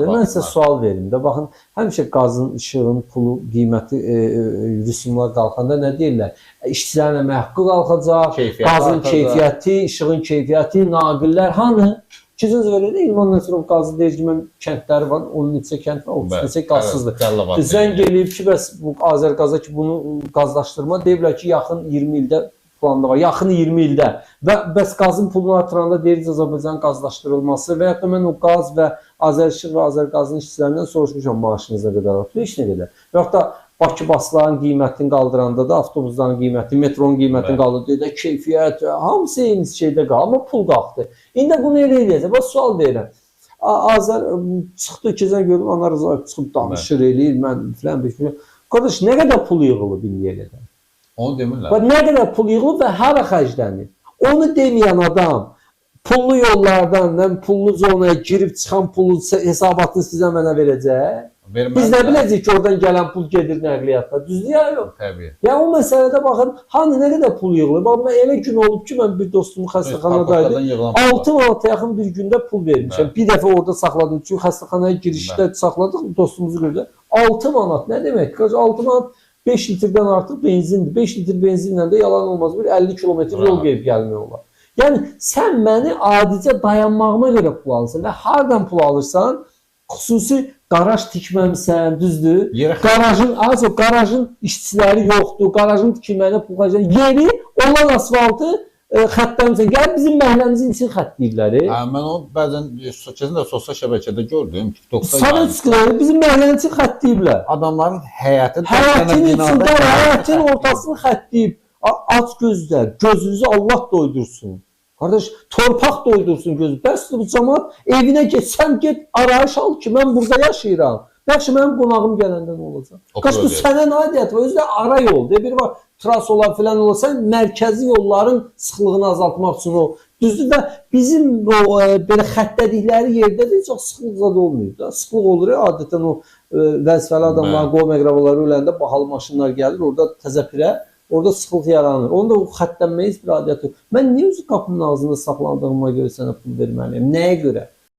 Mən sizə sual verim də. Baxın, həmişə qazın, işığın, pulu, qiyməti, rüsumlar qalxanda nə deyirlər? İşçilərin əmək haqqı qalxacaq, qazın keyfiyyəti, işığın keyfiyyəti, naqillər hanı? İkinci verir, İlman Nəsrov qazı deyir ki, mən kəndləri var, 10 neçə kənd var, 30 neçə qazsızdır. Zəng eləyib ki, bəs bu Azərqaza ki, bunu qazlaşdırma, deyiblər ki, yaxın 20 ildə planda var, yaxın 20 ildə və bəs qazın pulunu artıranda deyirik Azərbaycanın qazlaşdırılması və yaxud da mən o qaz və Azərişıq və Azərqazın işçilərindən soruşmuşam maaşınıza qədər artır, heç nə qədər. Və yaxud da Bakı basların qiymətini qaldıranda da avtobusların qiyməti, metronun qiymətini qaldıranda keyfiyyət, hamısı eyni şeydə qalır, amma pul qalxdı. İndi bunu elə eləyəcək, bax sual verirəm. Azər çıxdı, keçən gördüm, Anar Rıza çıxıb danışır, eləyir, mən filan bir şey. Qardaş, nə qədər pul yığılıb indiyə qədər? Onu demirlər. Nə qədər pul yığılıb və hara xərclənir? Onu deməyən adam pullu yollardan, pullu zonaya girib çıxan pulu hesabatını sizə mənə verəcək. Biz nə biləcəyik ki, oradan gələn pul gedir nəqliyyatda, düzdür ya yox? Təbii. Yəni o məsələdə baxın, hani nə qədər pul yığılır? Bax, mən elə gün olub ki, mən bir dostumun xəstəxanadaydı, 6 manata yaxın bir gündə pul vermişəm. Bir dəfə orada saxladım, çünki xəstəxanaya girişdə saxladıq, dostumuzu gördük. 6 manat nə demək? 6 manat 5 litrdən artıq benzindir. 5 litr benzinlə də yalan olmaz, bir 50 kilometr yol gedib gəlmək olar. Yəni sən məni adicə dayanmağıma görə pul alırsan və hardan pul alırsan? Xüsusi qaraj tikməmsən, düzdür? Qarajın işçiləri yoxdur, qarajın tikilməyinə pul xərcləyir. Yeri olan asfaltı xəttləmişsən. Gəl bizim məhəlləmizin için xəttləyirlər. Mən onu bəzən sosial şəbəkədə gördüm, TikTokda. Sarıçıqları bizim məhəllənin için xəttləyiblər. Adamların həyətin içində, həyətin ortasını xəttləyib. Aç gözlər, gözünüzü Allah doydursun. Qardaş, torpaq doydursun gözü. Bəs bu cəmaət evinə getsən, get arayış al ki, mən burada yaşayıram. Yaxşı, mənim qonağım gələndə nə olacaq? Qaç, bu sənə aidiyyəti var, özü də ara yol. Bir var, tras olar filan olar. Sən mərkəzi yolların sıxlığını azaltmaq üçün o. Düzdür də bizim o belə xəttədikləri yerdə də çox sıxlıq zad olmuyor da. Sıxlıq olur ya, adətən o vəzifəli adamlar, qol məqrəbaları öləndə bahalı maşınlar gəlir, orada təzə pirə. Orada sıxlıq yaranır. Onda o xəttənməyiz bir adiyyəti. Mən niyə özü qapının ağzında saxlandığıma görə sənə pul verməliyim? Nəyə görə?